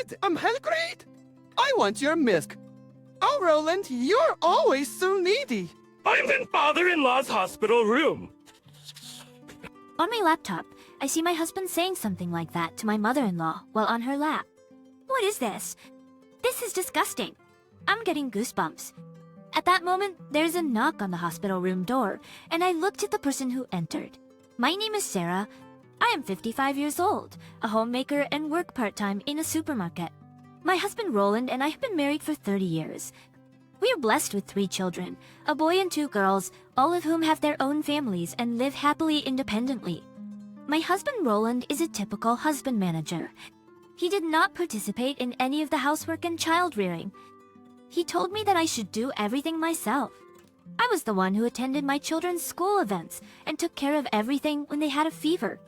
great! I'm hell great! I want your milk. Oh, Roland, you're always so needy. I'm in father-in-law's hospital room. On my laptop, I see my husband saying something like that to my mother-in-law while on her lap. What is this? This is disgusting. I'm getting goosebumps. At that moment, there's a knock on the hospital room door, and I looked at the person who entered. My name is Sarah. I am 55 years old, a homemaker and work part-time in a supermarket. My husband Roland and I have been married for 30 years. We are blessed with 3 children, a boy and 2 girls, all of whom have their own families and live happily independently. My husband Roland is a typical husband manager. He did not participate in any of the housework and child rearing. He told me that I should do everything myself. I was the one who attended my children's school events and took care of everything when they had a fever.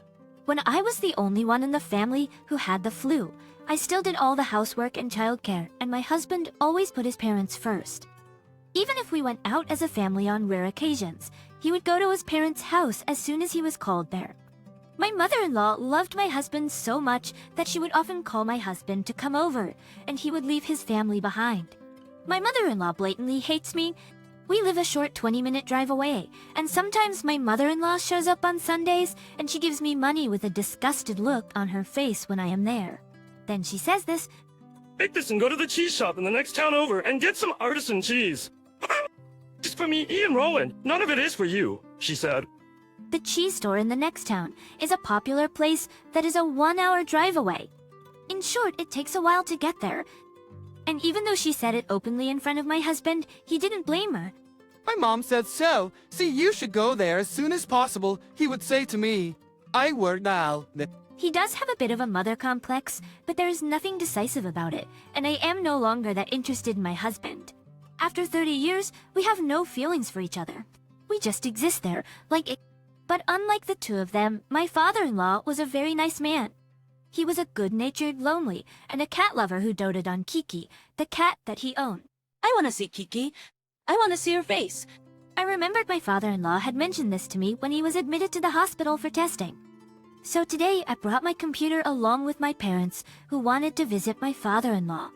When I was the only one in the family who had the flu, I still did all the housework and childcare, and my husband always put his parents first. Even if we went out as a family on rare occasions, he would go to his parents' house as soon as he was called there. My mother-in-law loved my husband so much that she would often call my husband to come over, and he would leave his family behind. My mother-in-law blatantly hates me. We live a short 20-minute drive away, and sometimes my mother-in-law shows up on Sundays and she gives me money with a disgusted look on her face when I am there. Then she says this, Take this and go to the cheese shop in the next town over and get some artisan cheese. Just for me, and Roland. None of it is for you, she said. The cheese store in the next town is a popular place that is a 1-hour drive away. In short, it takes a while to get there. And even though she said it openly in front of my husband, he didn't blame her. My mom said so. See, you should go there as soon as possible, he would say to me. I work now. He does have a bit of a mother complex, but there is nothing decisive about it, and I am no longer that interested in my husband. After 30 years, we have no feelings for each other. We just exist there, like it. But unlike the two of them, my father-in-law was a very nice man. He was a good-natured lonely and a cat lover who doted on Kiki, the cat that he owned. I want to see Kiki. I want to see her face. I remembered my father-in-law had mentioned this to me when he was admitted to the hospital for testing. So today I brought my computer along with my parents who wanted to visit my father-in-law.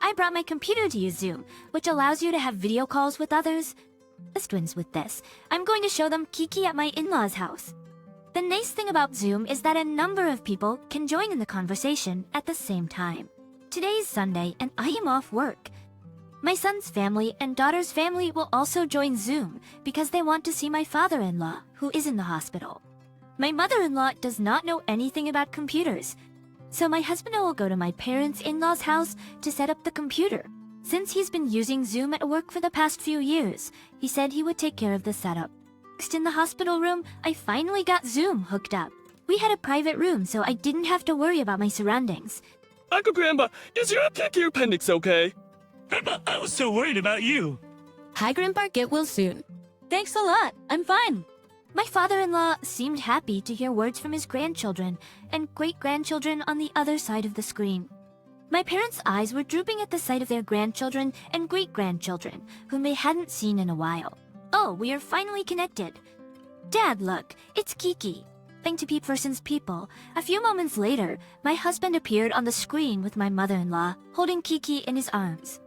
I brought my computer to use Zoom, which allows you to have video calls with others. As twins with this, I'm going to show them Kiki at my in-laws' house. The nice thing about Zoom is that a number of people can join in the conversation at the same time. Today is Sunday and I am off work. My son's family and daughter's family will also join Zoom because they want to see my father-in-law, who is in the hospital. My mother-in-law does not know anything about computers, so my husband will go to my parents' in-laws' house to set up the computer. Since he's been using Zoom at work for the past few years, he said he would take care of the setup. Next in the hospital room, I finally got Zoom hooked up. We had a private room, so I didn't have to worry about my surroundings. Uncle Grandpa, is your Kiki appendix okay? Grandpa, I was so worried about you. Hi, Grandpa. Get well soon. Thanks a lot. I'm fine. My father-in-law seemed happy to hear words from his grandchildren and great-grandchildren on the other side of the screen. My parents' eyes were drooping at the sight of their grandchildren and great-grandchildren, whom they hadn't seen in a while. Oh, we are finally connected. Dad, look, it's Kiki. Thanks to Peepperson's people, a few moments later, my husband appeared on the screen with my mother-in-law, holding Kiki in his arms.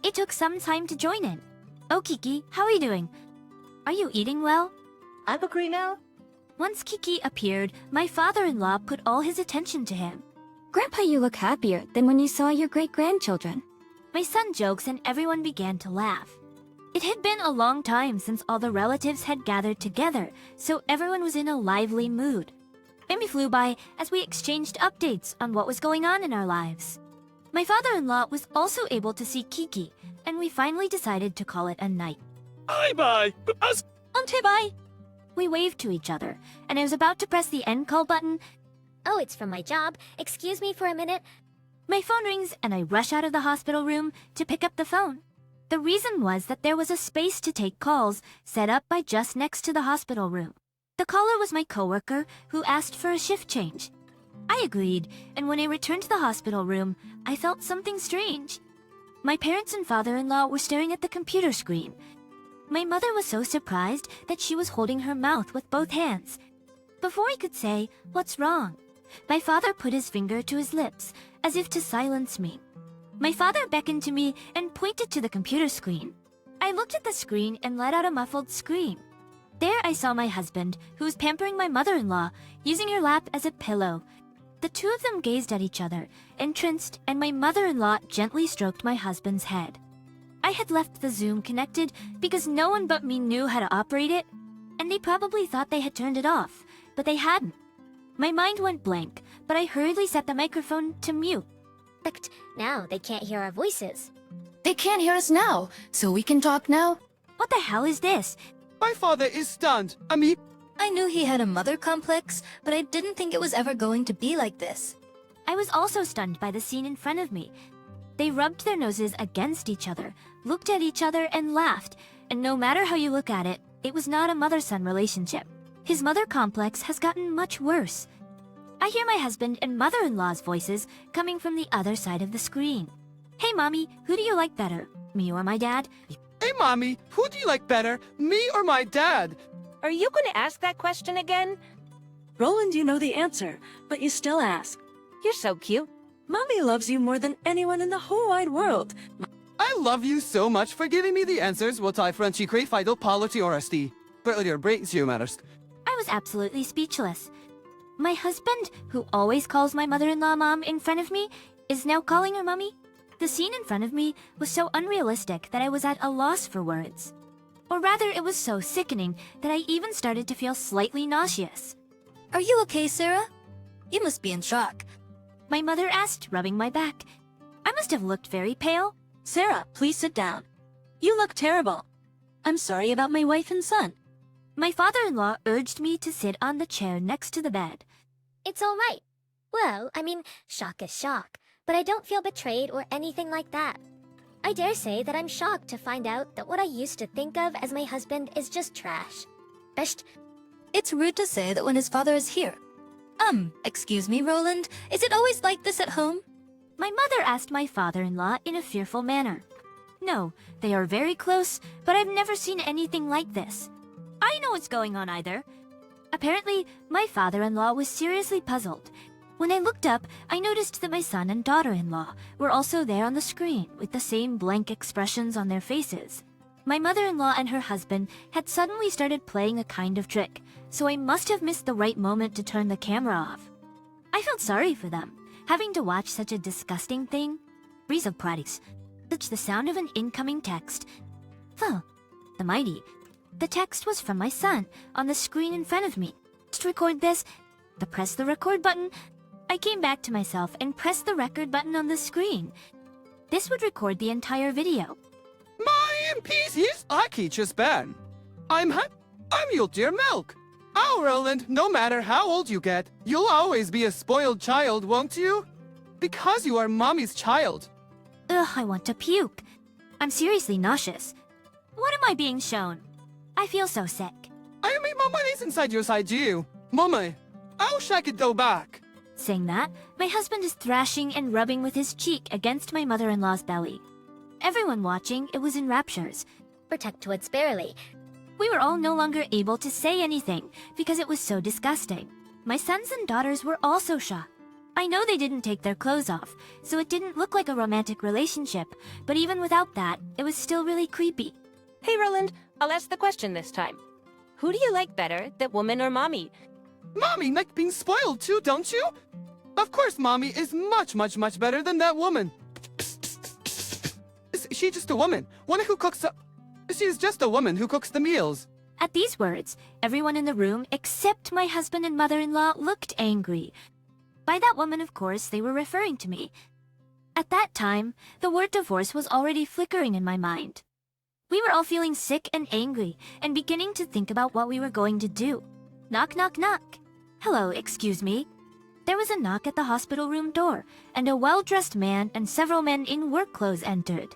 It took some time to join in. Oh, Kiki, how are you doing? Are you eating well? I'm okay now. Once Kiki appeared, my father-in-law put all his attention to him. Grandpa, you look happier than when you saw your great-grandchildren. My son jokes and everyone began to laugh. It had been a long time since all the relatives had gathered together, so everyone was in a lively mood. Time flew by as we exchanged updates on what was going on in our lives. My father-in-law was also able to see Kiki, and we finally decided to call it a night. Bye-bye. Bye. We waved to each other, and I was about to press the end call button. Oh, it's from my job. Excuse me for a minute. My phone rings, and I rush out of the hospital room to pick up the phone. The reason was that there was a space to take calls set up by just next to the hospital room. The caller was my coworker who asked for a shift change. I agreed, and when I returned to the hospital room, I felt something strange. My parents and father-in-law were staring at the computer screen. My mother was so surprised that she was holding her mouth with both hands. Before I could say, "What's wrong?" my father put his finger to his lips, as if to silence me. My father beckoned to me and pointed to the computer screen. I looked at the screen and let out a muffled scream. There I saw my husband, who was pampering my mother-in-law, using her lap as a pillow. The two of them gazed at each other, entranced, and my mother-in-law gently stroked my husband's head. I had left the Zoom connected because no one but me knew how to operate it, and they probably thought they had turned it off, but they hadn't. My mind went blank, but I hurriedly set the microphone to mute. Perfect. Now they can't hear our voices. They can't hear us now, so we can talk now. What the hell is this? My father is stunned. I knew he had a mother complex, but I didn't think it was ever going to be like this. I was also stunned by the scene in front of me. They rubbed their noses against each other, looked at each other, and laughed. And no matter how you look at it, it was not a mother-son relationship. His mother complex has gotten much worse. I hear my husband and mother-in-law's voices coming from the other side of the screen. Hey, Mommy, who do you like better, me or my dad? Hey, Mommy, who do you like better, me or my dad? Are you going to ask that question again? Roland, you know the answer, but you still ask. You're so cute. Mommy loves you more than anyone in the whole wide world. I love you so much for giving me the answers what I Frenchy crave Fidel Polity or SD. But your breaks you matters. I was absolutely speechless. My husband, who always calls my mother-in-law Mom in front of me, is now calling her Mommy. The scene in front of me was so unrealistic that I was at a loss for words. Or rather, it was so sickening that I even started to feel slightly nauseous. Are you okay, Sarah? You must be in shock. My mother asked, rubbing my back. I must have looked very pale. Sarah, please sit down. You look terrible. I'm sorry about my wife and son. My father-in-law urged me to sit on the chair next to the bed. It's all right. Well, shock is shock, but I don't feel betrayed or anything like that. I dare say that I'm shocked to find out that what I used to think of as my husband is just trash. Best. It's rude to say that when his father is here. Excuse me, Roland, is it always like this at home? My mother asked my father-in-law in a fearful manner. No, they are very close, but I've never seen anything like this. I know what's going on either. Apparently, my father-in-law was seriously puzzled. When I looked up, I noticed that my son and daughter-in-law were also there on the screen with the same blank expressions on their faces. My mother-in-law and her husband had suddenly started playing a kind of trick, so I must have missed the right moment to turn the camera off. I felt sorry for them, having to watch such a disgusting thing. Breeze of Pratis. Such the sound of an incoming text. Well, the mighty. The text was from my son, on the screen in front of me. Just record this. Press the record button. I came back to myself and pressed the record button on the screen. This would record the entire video. My MPs is Aki just Ben. I'm your dear milk. Oh, Roland, no matter how old you get, you'll always be a spoiled child, won't you? Because you are Mommy's child. Ugh, I want to puke. I'm seriously nauseous. What am I being shown? I feel so sick. I mean, Mama is inside your side you. Mama, I'll shake it though back. Saying that, my husband is thrashing and rubbing with his cheek against my mother-in-law's belly. Everyone watching, it was in raptures. Protect what's barely. We were all no longer able to say anything because it was so disgusting. My sons and daughters were also shocked. I know they didn't take their clothes off, so it didn't look like a romantic relationship, but even without that, it was still really creepy. Hey, Roland, I'll ask the question this time. Who do you like better, the woman or Mommy? Mommy like being spoiled too, don't you? Of course, Mommy is much better than that woman. Is she just a woman? One who cooks She's just a woman who cooks the meals. At these words, everyone in the room except my husband and mother-in-law looked angry. By that woman, of course, they were referring to me. At that time, the word divorce was already flickering in my mind. We were all feeling sick and angry and beginning to think about what we were going to do. Knock, knock, knock. Hello, excuse me. There was a knock at the hospital room door, and a well-dressed man and several men in work clothes entered.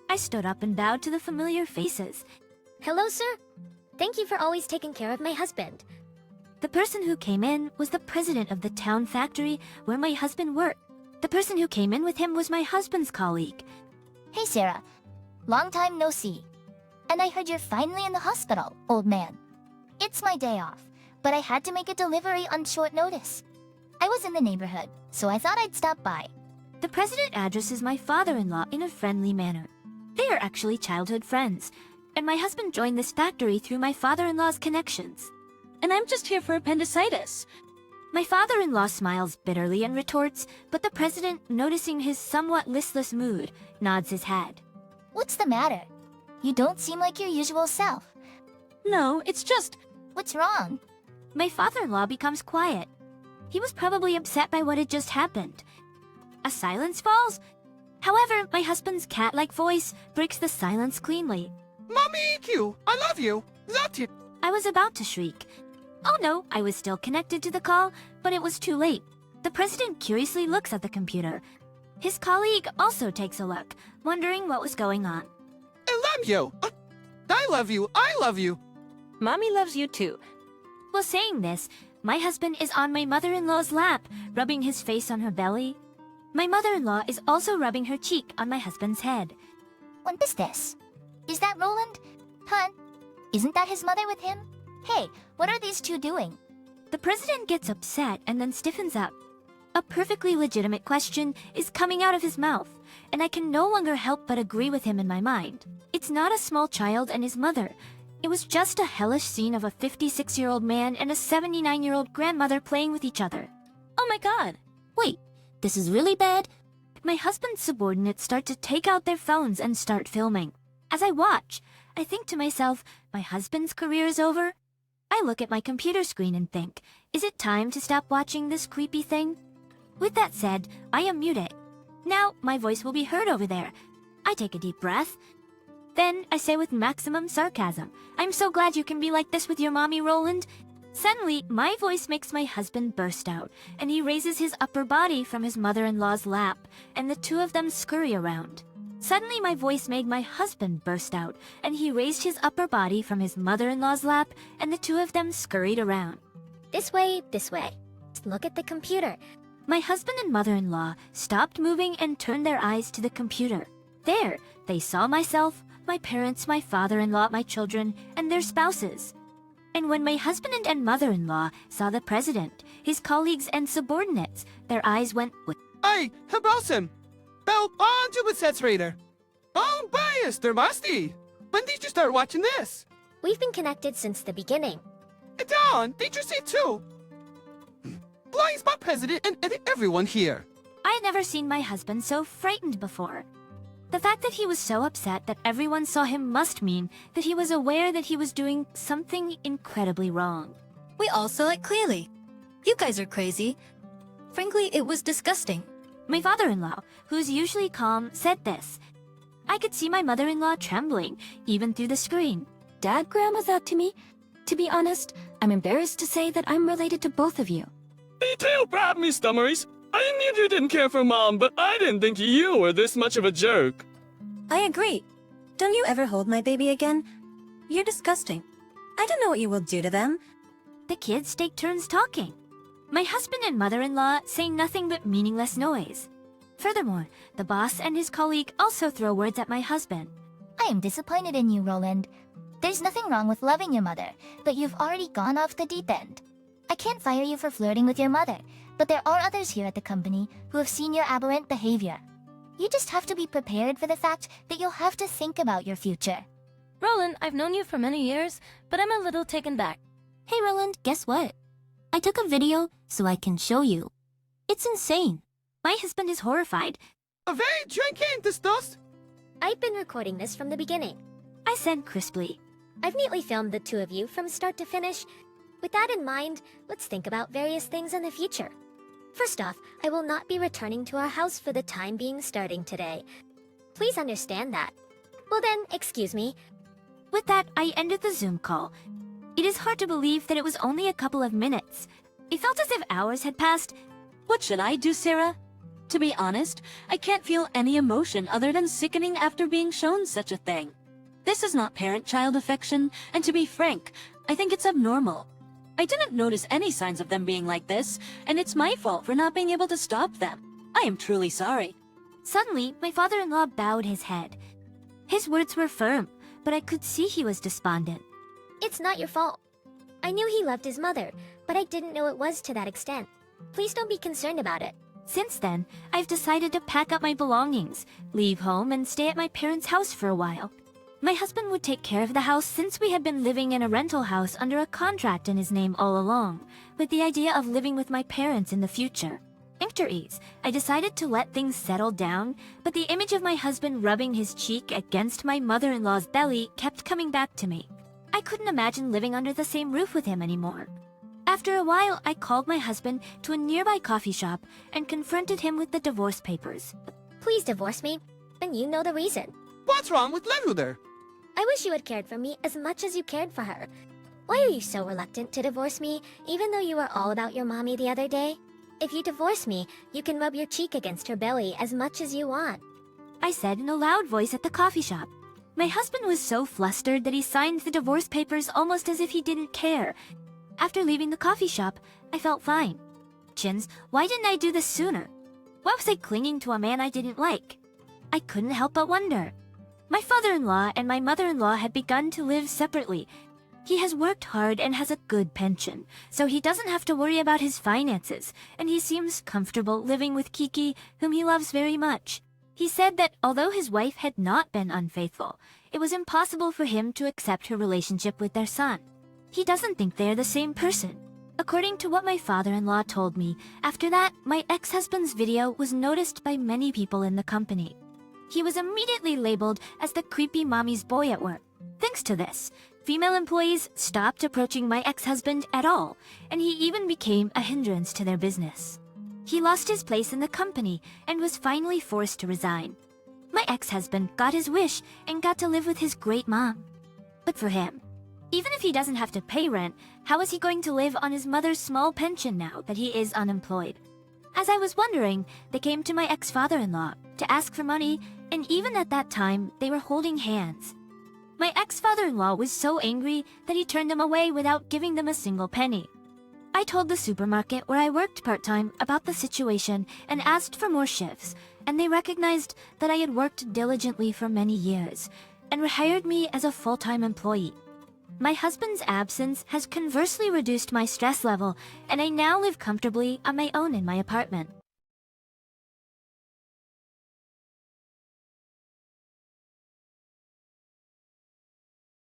I stood up and bowed to the familiar faces. Hello, sir. Thank you for always taking care of my husband. The person who came in was the president of the town factory where my husband worked. The person who came in with him was my husband's colleague. Hey, Sarah. Long time no see. And I heard you're finally in the hospital, old man. It's my day off, but I had to make a delivery on short notice. I was in the neighborhood, so I thought I'd stop by. The president addresses my father-in-law in a friendly manner. They are actually childhood friends, and my husband joined this factory through my father-in-law's connections. And I'm just here for appendicitis. My father-in-law smiles bitterly and retorts, but the president, noticing his somewhat listless mood, nods his head. What's the matter? You don't seem like your usual self. No, it's just... What's wrong? My father-in-law becomes quiet. He was probably upset by what had just happened. A silence falls. However, my husband's cat-like voice breaks the silence cleanly. Mommy EQ, I love you. That's it. I was about to shriek. Oh no, I was still connected to the call, but it was too late. The president curiously looks at the computer. His colleague also takes a look, wondering what was going on. I love you. I love you. I love you. Mommy loves you too. While saying this, my husband is on my mother-in-law's lap, rubbing his face on her belly. My mother-in-law is also rubbing her cheek on my husband's head. What is this? Is that Roland? Hun, isn't that his mother with him? Hey, what are these two doing? The president gets upset and then stiffens up. A perfectly legitimate question is coming out of his mouth, and I can no longer help but agree with him in my mind. It's not a small child and his mother. It was just a hellish scene of a 56-year-old man and a 79-year-old grandmother playing with each other. Oh my god. Wait, this is really bad? My husband's subordinates start to take out their phones and start filming. As I watch, I think to myself, my husband's career is over? I look at my computer screen and think, is it time to stop watching this creepy thing? With that said, I unmute it. Now, my voice will be heard over there. I take a deep breath. Then, I say with maximum sarcasm, I'm so glad you can be like this with your mommy, Roland. Suddenly, my voice makes my husband burst out, and he raises his upper body from his mother-in-law's lap, and the two of them scurry around. Suddenly, my voice made my husband burst out, and he raised his upper body from his mother-in-law's lap, and the two of them scurried around. This way, this way. Look at the computer. My husband and mother-in-law stopped moving and turned their eyes to the computer. There, they saw myself, my parents, my father-in-law, my children, and their spouses. And when my husband and mother-in-law saw the president, his colleagues and subordinates, their eyes went with... Hey, Habrasim. Bell on to the saturator. Oh, bias, there must be. When did you start watching this? We've been connected since the beginning. Don, did you see too? Blind spot president and everyone here. I had never seen my husband so frightened before. The fact that he was so upset that everyone saw him must mean that he was aware that he was doing something incredibly wrong. We all saw it clearly. You guys are crazy. Frankly, it was disgusting. My father-in-law, who's usually calm, said this. I could see my mother-in-law trembling, even through the screen. Dad grandma's out to me. To be honest, I'm embarrassed to say that I'm related to both of you. Detail grab me, Stummeries. I knew you didn't care for Mom, but I didn't think you were this much of a jerk. I agree. Don't you ever hold my baby again? You're disgusting. I don't know what you will do to them. The kids take turns talking. My husband and mother-in-law say nothing but meaningless noise. Furthermore, the boss and his colleague also throw words at my husband. I am disappointed in you, Roland. There's nothing wrong with loving your mother, but you've already gone off the deep end. I can't fire you for flirting with your mother, but there are others here at the company who have seen your aberrant behavior. You just have to be prepared for the fact that you'll have to think about your future. Roland, I've known you for many years, but I'm a little taken back. Hey Roland, guess what? I took a video so I can show you. It's insane. My husband is horrified. Very drinking this dust. I've been recording this from the beginning. I said crisply. I've neatly filmed the two of you from start to finish. With that in mind, let's think about various things in the future. First off, I will not be returning to our house for the time being starting today. Please understand that. Well then, excuse me. With that, I ended the Zoom call. It is hard to believe that it was only a couple of minutes. It felt as if hours had passed. What should I do, Sarah? To be honest, I can't feel any emotion other than sickening after being shown such a thing. This is not parent-child affection, and to be frank, I think it's abnormal. I didn't notice any signs of them being like this, and it's my fault for not being able to stop them. I am truly sorry. Suddenly, my father-in-law bowed his head. His words were firm, but I could see he was despondent. It's not your fault. I knew he loved his mother, but I didn't know it was to that extent. Please don't be concerned about it. Since then, I've decided to pack up my belongings, leave home, and stay at my parents' house for a while. My husband would take care of the house since we had been living in a rental house under a contract in his name all along, with the idea of living with my parents in the future. After ease, I decided to let things settle down, but the image of my husband rubbing his cheek against my mother-in-law's belly kept coming back to me. I couldn't imagine living under the same roof with him anymore. After a while, I called my husband to a nearby coffee shop and confronted him with the divorce papers. Please divorce me, and you know the reason. What's wrong with Leruder? I wish you had cared for me as much as you cared for her. Why are you so reluctant to divorce me, even though you were all about your mommy the other day? If you divorce me, you can rub your cheek against her belly as much as you want. I said in a loud voice at the coffee shop. My husband was so flustered that he signed the divorce papers almost as if he didn't care. After leaving the coffee shop, I felt fine. Chins, why didn't I do this sooner? Why was I clinging to a man I didn't like? I couldn't help but wonder. My father-in-law and my mother-in-law had begun to live separately. He has worked hard and has a good pension, so he doesn't have to worry about his finances, and he seems comfortable living with Kiki, whom he loves very much. He said that although his wife had not been unfaithful, it was impossible for him to accept her relationship with their son. He doesn't think they are the same person. According to what my father-in-law told me, after that, my ex-husband's video was noticed by many people in the company. He was immediately labeled as the creepy mommy's boy at work. Thanks to this, female employees stopped approaching my ex-husband at all, and he even became a hindrance to their business. He lost his place in the company and was finally forced to resign. My ex-husband got his wish and got to live with his great mom. But for him, even if he doesn't have to pay rent, how is he going to live on his mother's small pension now that he is unemployed? As I was wondering, they came to my ex-father-in-law to ask for money, and even at that time, they were holding hands. My ex-father-in-law was so angry that he turned them away without giving them a single penny. I told the supermarket where I worked part-time about the situation and asked for more shifts, and they recognized that I had worked diligently for many years and hired me as a full-time employee. My husband's absence has conversely reduced my stress level, and I now live comfortably on my own in my apartment.